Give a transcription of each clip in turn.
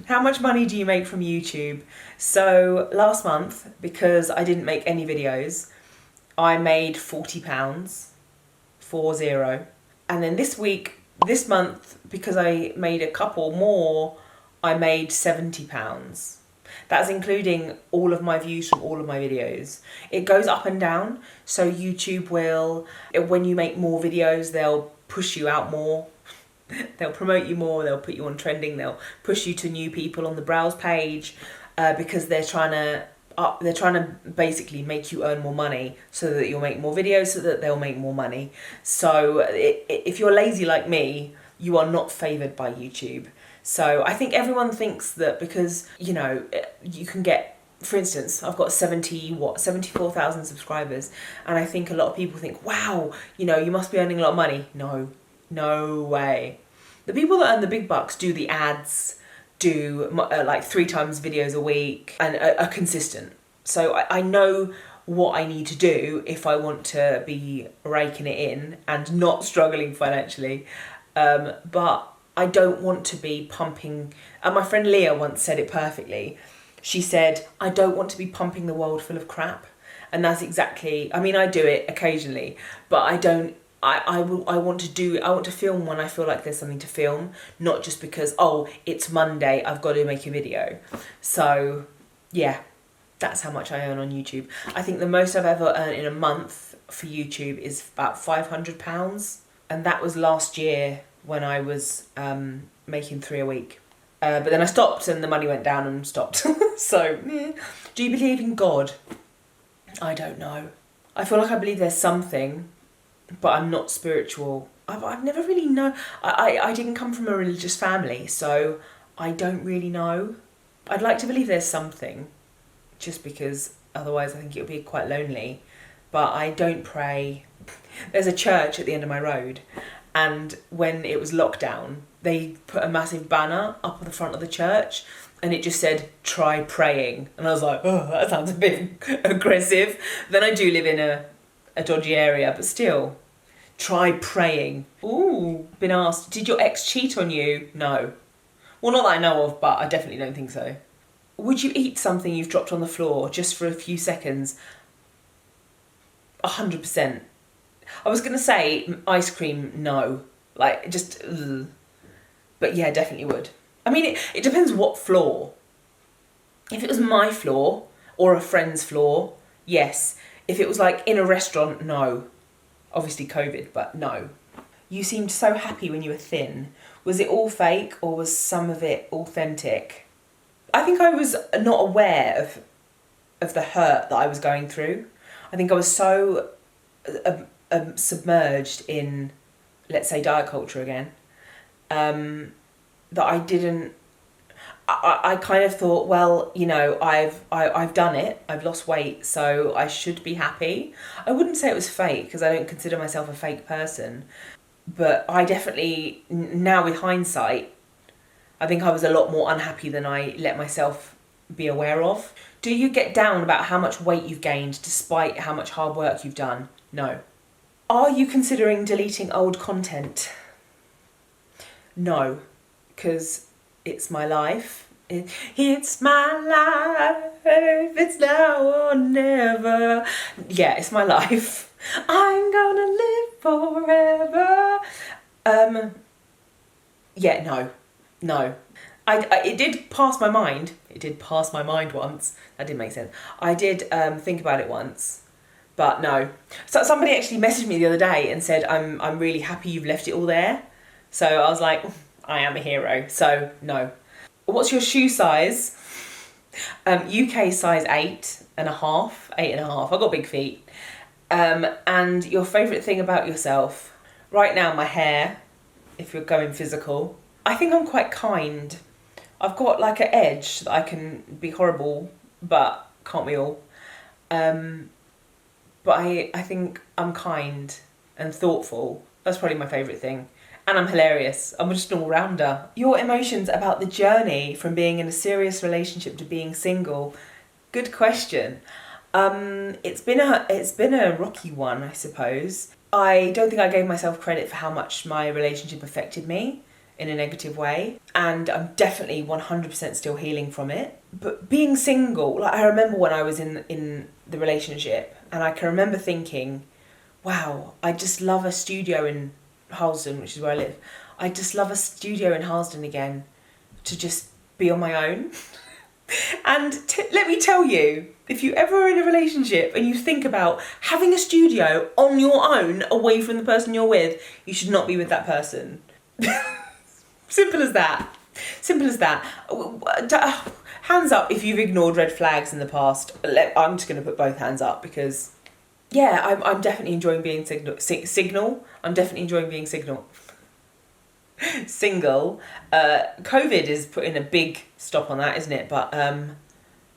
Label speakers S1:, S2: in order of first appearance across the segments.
S1: How much money do you make from YouTube? So last month, because I didn't make any videos, I made £40, 40. And then this month, because I made a couple more, I made £70. That's including all of my views from all of my videos. It goes up and down. So YouTube will, when you make more videos, they'll push you out more. They'll promote you more, they'll put you on trending, they'll push you to new people on the browse page, because they're trying to basically make you earn more money so that you'll make more videos so that they'll make more money. So if you're lazy like me, you are not favoured by YouTube. So I think everyone thinks that because, you can get, for instance, I've got 74,000 subscribers, and I think a lot of people think, wow, you must be earning a lot of money. No way. The people that earn the big bucks do the ads, do like 3 times videos a week, and are consistent. So I know what I need to do if I want to be raking it in and not struggling financially. But I don't want to be pumping. And my friend Leah once said it perfectly. She said, I don't want to be pumping the world full of crap. And that's exactly, I mean, I do it occasionally, but I don't. I want to film when I feel like there's something to film, not just because, it's Monday, I've got to make a video. So yeah, that's how much I earn on YouTube. I think the most I've ever earned in a month for YouTube is about £500. And that was last year when I was making 3 a week. But then I stopped and the money went down and stopped. So, do you believe in God? I don't know. I feel like I believe there's something, but I'm not spiritual. I've never really known. I didn't come from a religious family, so I don't really know. I'd like to believe there's something, just because otherwise I think it would be quite lonely. But I don't pray. There's a church at the end of my road, and when it was lockdown, they put a massive banner up at the front of the church, and it just said, try praying. And I was like, oh, that sounds a bit aggressive. Then I do live in a dodgy area, but still, try praying. Ooh, been asked, did your ex cheat on you? No. Well, not that I know of, but I definitely don't think so. Would you eat something you've dropped on the floor just for a few seconds? 100%. I was going to say ice cream, no. Like, just, ugh. But yeah, definitely would. I mean, it depends what floor. If it was my floor or a friend's floor, yes. If it was like in a restaurant, no. Obviously COVID, but no. You seemed so happy when you were thin. Was it all fake or was some of it authentic? I think I was not aware of the hurt that I was going through. I think I was so submerged in, let's say, diet culture again, that I didn't. I kind of thought, well, I've done it. I've lost weight, so I should be happy. I wouldn't say it was fake because I don't consider myself a fake person, but I definitely, now with hindsight, I think I was a lot more unhappy than I let myself be aware of. Do you get down about how much weight you've gained despite how much hard work you've done? No. Are you considering deleting old content? No, because it's my life. It's my life. It's now or never. Yeah, it's my life. I'm gonna live forever. Yeah, no. It did pass my mind. It did pass my mind once. That didn't make sense. I did think about it once, but no. So somebody actually messaged me the other day and said, I'm really happy you've left it all there. So I was like, I am a hero. So no. What's your shoe size? UK size 8.5. 8.5. I've got big feet. And your favourite thing about yourself? Right now, my hair, if you're going physical. I think I'm quite kind. I've got like an edge that I can be horrible, but can't we all? But I think I'm kind and thoughtful. That's probably my favourite thing. And I'm hilarious. I'm just an all-rounder. Your emotions about the journey from being in a serious relationship to being single. Good question. It's been a rocky one, I suppose. I don't think I gave myself credit for how much my relationship affected me. in a negative way, and I'm definitely 100% still healing from it. But being single, like I remember when I was in the relationship, and I can remember thinking, wow, I just love a studio in Harlesden, which is where I live. I just love a studio in Harlesden again, to just be on my own. And let me tell you, if you ever are in a relationship and you think about having a studio on your own away from the person you're with, you should not be with that person. Simple as that. Simple as that. Hands up if you've ignored red flags in the past. I'm just going to put both hands up because, yeah, I'm definitely enjoying being signal. I'm definitely enjoying being single. COVID is putting a big stop on that, isn't it? But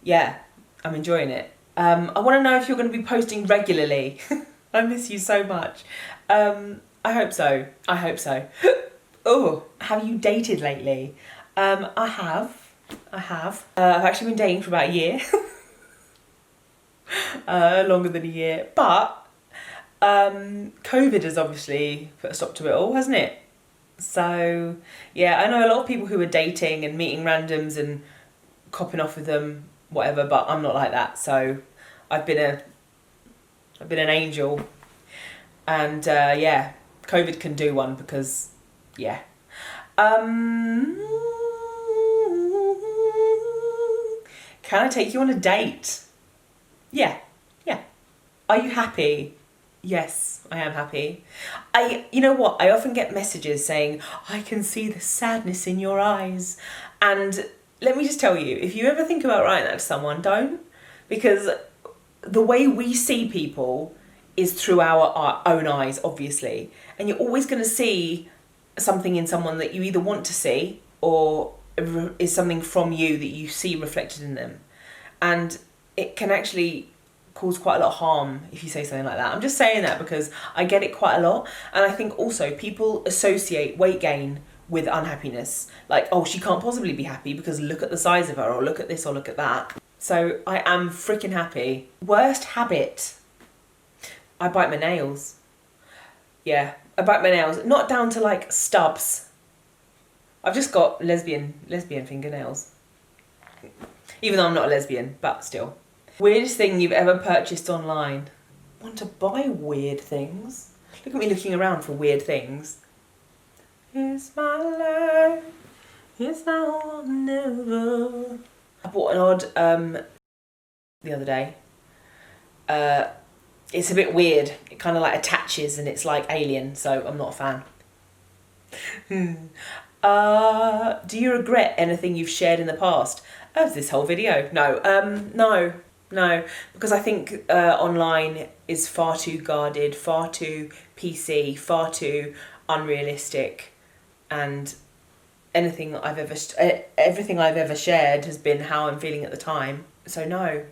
S1: yeah, I'm enjoying it. I want to know if you're going to be posting regularly. I miss you so much. I hope so. I hope so. Oh, have you dated lately? I have. I've actually been dating for about a year. Longer than a year. But COVID has obviously put a stop to it all, hasn't it? So, yeah, I know a lot of people who are dating and meeting randoms and copping off with them, whatever, but I'm not like that. So I've been an angel. And yeah, COVID can do one because, yeah. Can I take you on a date? Yeah. Are you happy? Yes, I am happy. You know what? I often get messages saying, I can see the sadness in your eyes. And let me just tell you, if you ever think about writing that to someone, don't. Because the way we see people is through our own eyes, obviously. And you're always going to see something in someone that you either want to see or is something from you that you see reflected in them. And it can actually cause quite a lot of harm if you say something like that. I'm just saying that because I get it quite a lot. And I think also people associate weight gain with unhappiness. Like, oh, she can't possibly be happy because look at the size of her, or look at this or look at that. So I am freaking happy. Worst habit. I bite my nails. Yeah, I bite my nails. Not down to like stubs. I've just got lesbian fingernails. Even though I'm not a lesbian, but still. Weirdest thing you've ever purchased online? Want to buy weird things? Look at me looking around for weird things. It's my life. It's now or never. I bought an odd the other day. It's a bit weird. It kind of like attaches and it's like alien, so I'm not a fan. Do you regret anything you've shared in the past? This whole video. No, because I think online is far too guarded, far too PC, far too unrealistic, and everything I've ever shared has been how I'm feeling at the time. So no.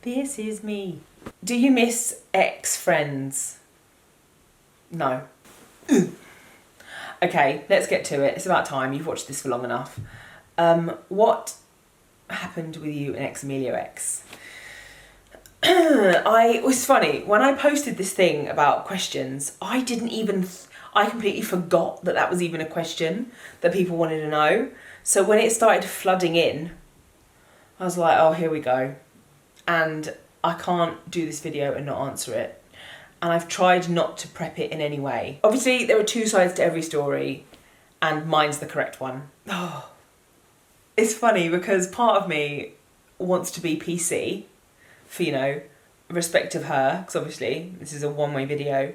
S1: This is me. Do you miss ex-friends? No. Okay, let's get to it. It's about time. You've watched this for long enough. What happened with you and Emilio X? It was funny when I posted this thing about questions. I completely forgot that was even a question that people wanted to know. So when it started flooding in, I was like, oh, here we go. And I can't do this video and not answer it. And I've tried not to prep it in any way. Obviously, there are two sides to every story, and mine's the correct one. Oh. It's funny because part of me wants to be PC for, respect of her, because obviously this is a one-way video.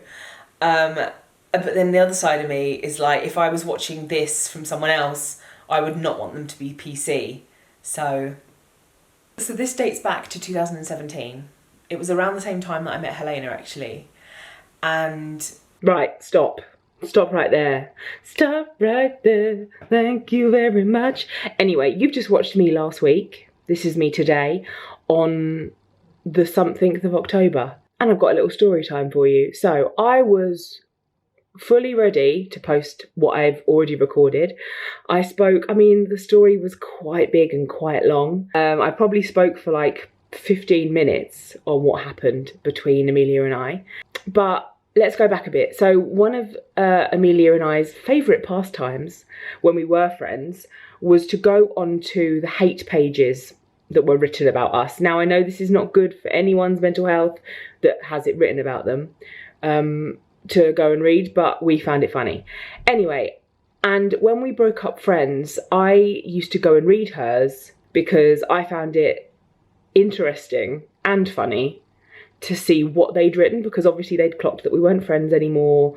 S1: But then the other side of me is like, if I was watching this from someone else, I would not want them to be PC. So this dates back to 2017. It was around the same time that I met Helena, actually. And... Right, stop. Stop right there. Stop right there. Thank you very much. Anyway, you've just watched me last week. This is me today on the something of October. And I've got a little story time for you. So I was fully ready to post what I've already recorded. The story was quite big and quite long. I probably spoke for like 15 minutes on what happened between Amelia and I. But let's go back a bit. So one of Amelia and I's favourite pastimes when we were friends was to go onto the hate pages that were written about us. Now, I know this is not good for anyone's mental health that has it written about them to go and read, but we found it funny. Anyway, and when we broke up friends, I used to go and read hers because I found it interesting and funny to see what they'd written, because obviously they'd clocked that we weren't friends anymore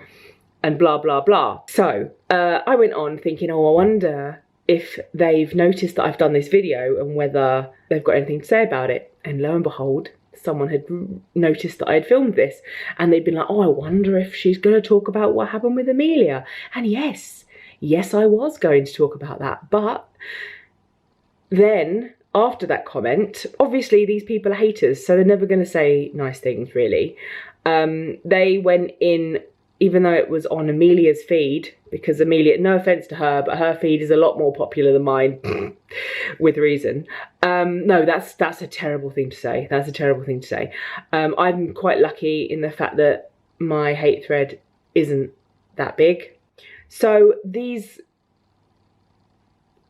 S1: and blah, blah, blah. So I went on thinking, oh, I wonder if they've noticed that I've done this video and whether they've got anything to say about it. And lo and behold, someone had noticed that I had filmed this, and they'd been like, oh, I wonder if she's going to talk about what happened with Amelia. And yes, I was going to talk about that. But then after that comment, obviously these people are haters, so they're never going to say nice things, really. They went in, even though it was on Amelia's feed, because Amelia, no offence to her, but her feed is a lot more popular than mine, with reason. No, that's a terrible thing to say. That's a terrible thing to say. I'm quite lucky in the fact that my hate thread isn't that big. So these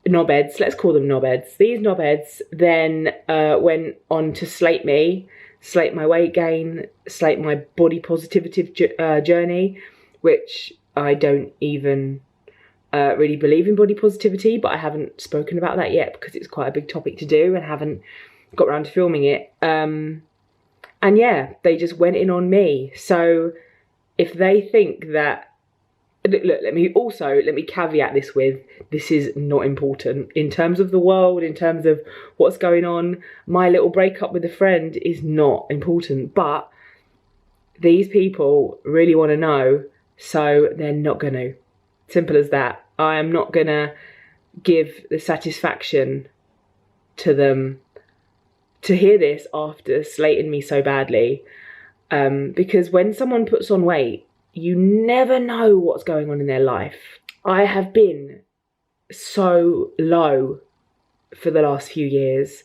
S1: knobheads, let's call them knobheads. These knobheads then went on to slate me, slate my weight gain, slate my body positivity journey, which I don't even really believe in body positivity, but I haven't spoken about that yet because it's quite a big topic to do and haven't got around to filming it. And yeah, they just went in on me. So if they think that, look, let me caveat this with, this is not important. In terms of the world, in terms of what's going on, my little breakup with a friend is not important. But these people really want to know, so they're not going to. Simple as that. I am not going to give the satisfaction to them to hear this after slating me so badly. Because when someone puts on weight, you never know what's going on in their life. I have been so low for the last few years,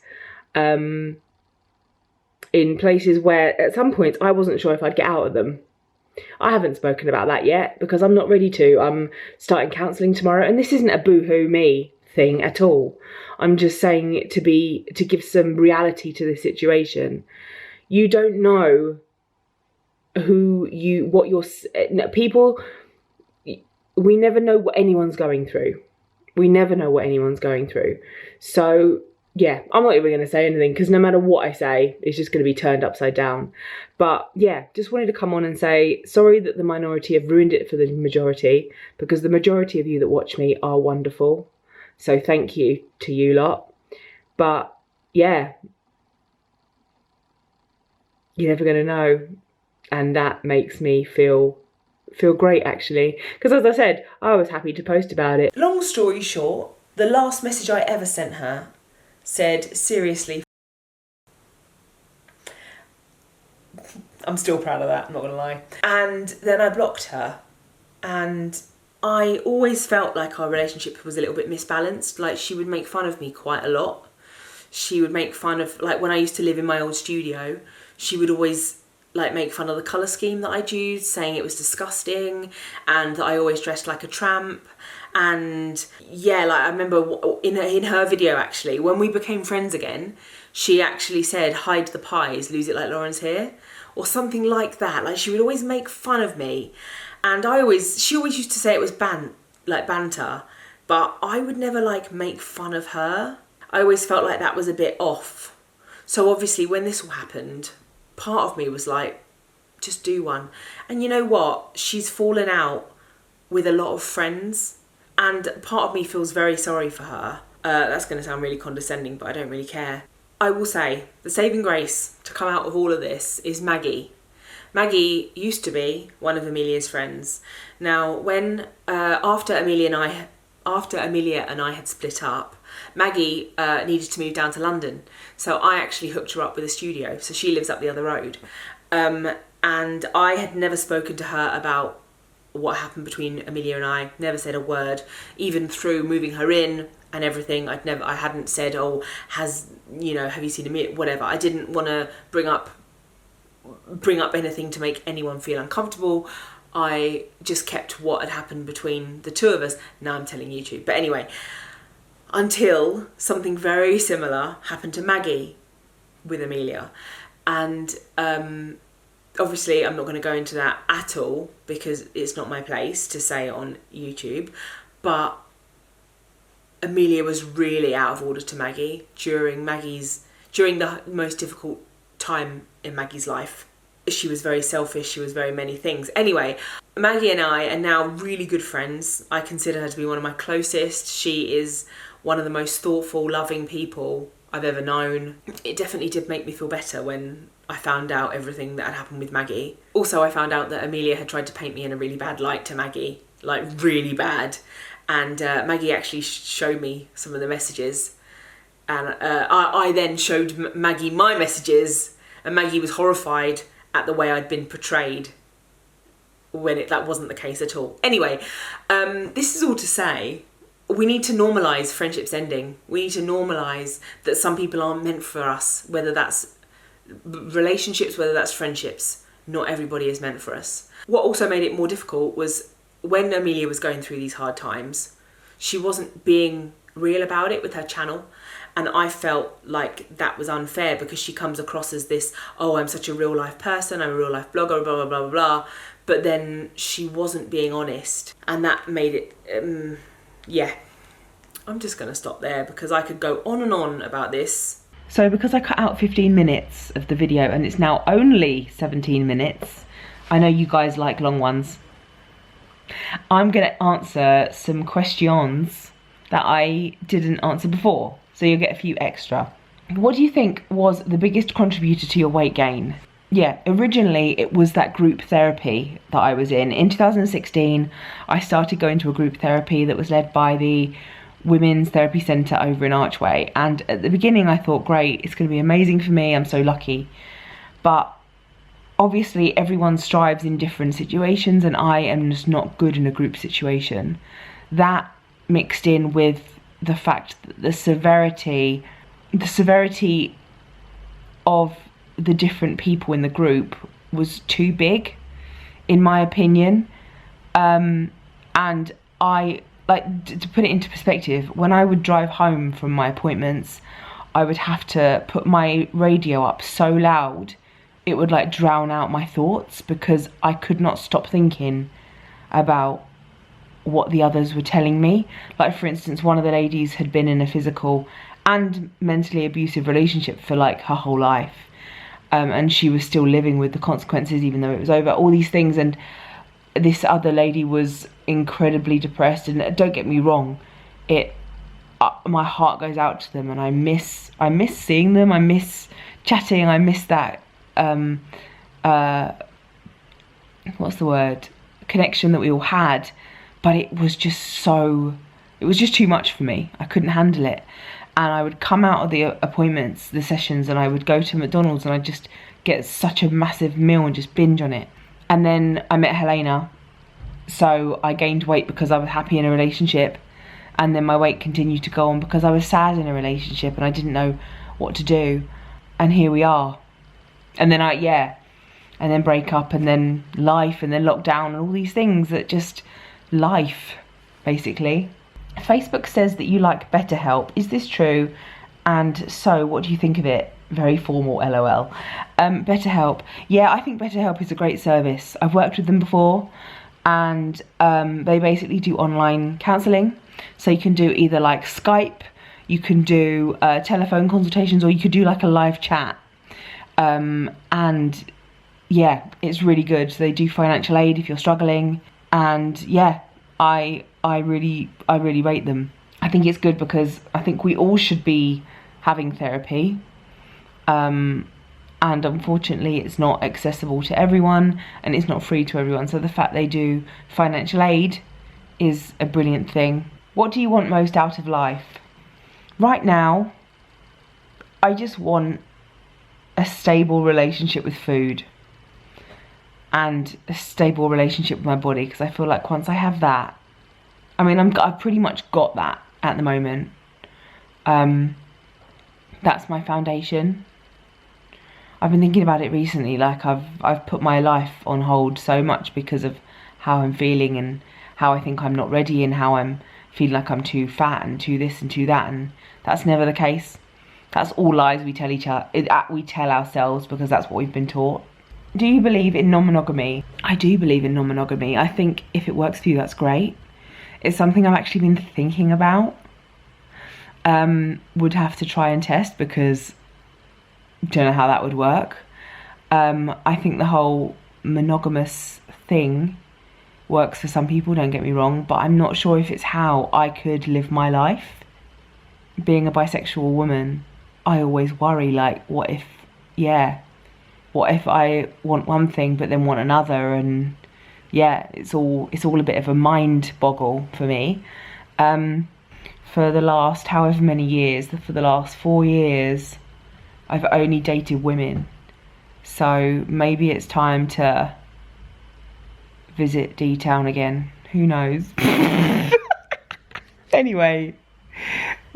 S1: in places where at some points I wasn't sure if I'd get out of them. I haven't spoken about that yet because I'm not ready to. I'm starting counselling tomorrow, and this isn't a boohoo me thing at all. I'm just saying it to give some reality to the situation. You don't know people, we never know what anyone's going through. We never know what anyone's going through. So yeah, I'm not even going to say anything because no matter what I say, it's just going to be turned upside down. But yeah, just wanted to come on and say sorry that the minority have ruined it for the majority, because the majority of you that watch me are wonderful. So thank you to you lot. But yeah, you're never going to know. And that makes me feel great, actually. Because as I said, I was happy to post about it. Long story short, the last message I ever sent her said, seriously, I'm still proud of that, I'm not going to lie. And then I blocked her. And I always felt like our relationship was a little bit misbalanced. Like, she would make fun of me quite a lot. She would make fun of, like, when I used to live in my old studio, she would always like make fun of the colour scheme that I'd used, saying it was disgusting and that I always dressed like a tramp. And yeah, like I remember in her video, actually, when we became friends again, she actually said, hide the pies, lose it like Lauren's here, or something like that. Like, she would always make fun of me. And she always used to say it was banter, but I would never like make fun of her. I always felt like that was a bit off. So obviously when this all happened, part of me was like, just do one. And you know what? She's fallen out with a lot of friends, and part of me feels very sorry for her. That's going to sound really condescending, but I don't really care. I will say, the saving grace to come out of all of this is Maggie. Maggie used to be one of Amelia's friends. Now, when after Amelia and I had split up, Maggie needed to move down to London. So I actually hooked her up with a studio. So she lives up the other road. And I had never spoken to her about what happened between Amelia and I. Never said a word. Even through moving her in and everything, I hadn't said, oh, have you seen Amelia? Whatever. I didn't want to bring up bring up anything to make anyone feel uncomfortable. I just kept what had happened between the two of us. Now I'm telling YouTube. But anyway, until something very similar happened to Maggie with Amelia. And obviously I'm not going to go into that at all because it's not my place to say it on YouTube. But Amelia was really out of order to Maggie during the most difficult time in Maggie's life. She was very selfish, she was very many things. Anyway, Maggie and I are now really good friends. I consider her to be one of my closest. She is one of the most thoughtful, loving people I've ever known. It definitely did make me feel better when I found out everything that had happened with Maggie. Also, I found out that Amelia had tried to paint me in a really bad light to Maggie, like really bad. And Maggie actually showed me some of the messages. And I then showed Maggie my messages, and Maggie was horrified at the way I'd been portrayed when that wasn't the case at all. Anyway, this is all to say, we need to normalise friendships ending. We need to normalise that some people aren't meant for us, whether that's relationships, whether that's friendships. Not everybody is meant for us. What also made it more difficult was when Amelia was going through these hard times, she wasn't being real about it with her channel. And I felt like that was unfair because she comes across as this, oh, I'm such a real life person, I'm a real life blogger, blah, blah, blah, blah, blah. But then she wasn't being honest. And that made it, yeah. I'm just going to stop there because I could go on and on about this. So because I cut out 15 minutes of the video and it's now only 17 minutes, I know you guys like long ones. I'm going to answer some questions that I didn't answer before. So you'll get a few extra. What do you think was the biggest contributor to your weight gain? Yeah, originally it was that group therapy that I was in. In 2016, I started going to a group therapy that was led by the Women's Therapy Centre over in Archway. And at the beginning I thought, great, it's going to be amazing for me, I'm so lucky. But obviously everyone strives in different situations and I am just not good in a group situation. That mixed in with the fact that the severity of the different people in the group was too big, in my opinion. And I, like, to put it into perspective, when I would drive home from my appointments, I would have to put my radio up so loud it would like drown out my thoughts because I could not stop thinking about what the others were telling me. Like, for instance, one of the ladies had been in a physical and mentally abusive relationship for like her whole life, and she was still living with the consequences even though it was over, all these things. And this other lady was incredibly depressed, and don't get me wrong, my heart goes out to them and I miss seeing them, I miss chatting, I miss that what's the word, connection that we all had. But it was just too much for me. I couldn't handle it. And I would come out of the appointments, the sessions, and I would go to McDonald's and I'd just get such a massive meal and just binge on it. And then I met Helena. So I gained weight because I was happy in a relationship. And then my weight continued to go on because I was sad in a relationship and I didn't know what to do. And here we are. And then and then break up, and then life, and then lockdown, and all these things that just... life, basically. Facebook says that you like BetterHelp. Is this true? And so, what do you think of it? Very formal, LOL. BetterHelp. Yeah, I think BetterHelp is a great service. I've worked with them before, and they basically do online counselling. So you can do either like Skype, you can do telephone consultations, or you could do like a live chat. And yeah, it's really good. So they do financial aid if you're struggling. And yeah, I really rate them. I think it's good because I think we all should be having therapy. And unfortunately it's not accessible to everyone and it's not free to everyone. So the fact they do financial aid is a brilliant thing. What do you want most out of life? Right now, I just want a stable relationship with food. And a stable relationship with my body, because I feel like once I have that, I mean, I've pretty much got that at the moment. That's my foundation. I've been thinking about it recently. Like I've put my life on hold so much because of how I'm feeling and how I think I'm not ready and how I'm feeling like I'm too fat and too this and too that, and that's never the case. That's all lies we tell each other. We tell ourselves because that's what we've been taught. Do you believe in non-monogamy? I do believe in non-monogamy. I think if it works for you, that's great. It's something I've actually been thinking about. Would have to try and test because don't know how that would work. I think the whole monogamous thing works for some people, don't get me wrong, but I'm not sure if it's how I could live my life. Being a bisexual woman, I always worry, like, what if I want one thing but then want another, and yeah, it's all a bit of a mind boggle for me. For the last however many years, for the last 4 years, I've only dated women. So maybe it's time to visit D-Town again. Who knows? Anyway,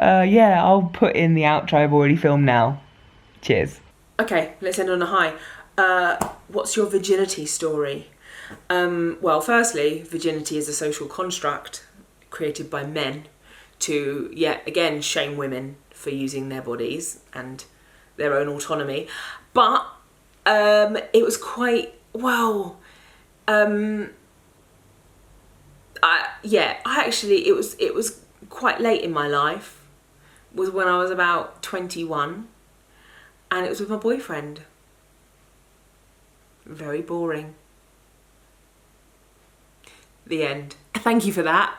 S1: yeah, I'll put in the outro I've already filmed now. Cheers. Okay, let's end on a high. What's your virginity story? Well, firstly, virginity is a social construct created by men to, yet again, shame women for using their bodies and their own autonomy. But it was quite, well, it was quite late in my life. It was when I was about 21, and it was with my boyfriend. Very boring. The end. Thank you for that.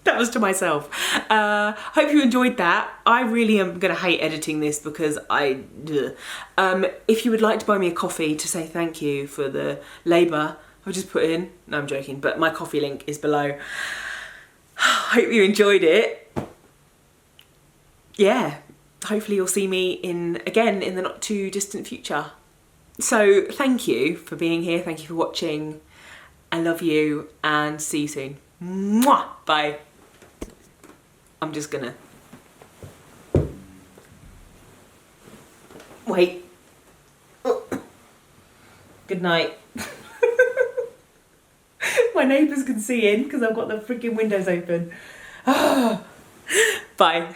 S1: That was to myself. Hope you enjoyed that. I really am going to hate editing this because if you would like to buy me a coffee to say thank you for the labour I've just put in. No, I'm joking, but my coffee link is below. Hope you enjoyed it. Yeah, hopefully you'll see me again in the not too distant future. So thank you for being here. Thank you for watching. I love you and see you soon. Mwah! Bye. I'm just gonna wait. Oh. Good night. My neighbours can see in because I've got the freaking windows open. Bye.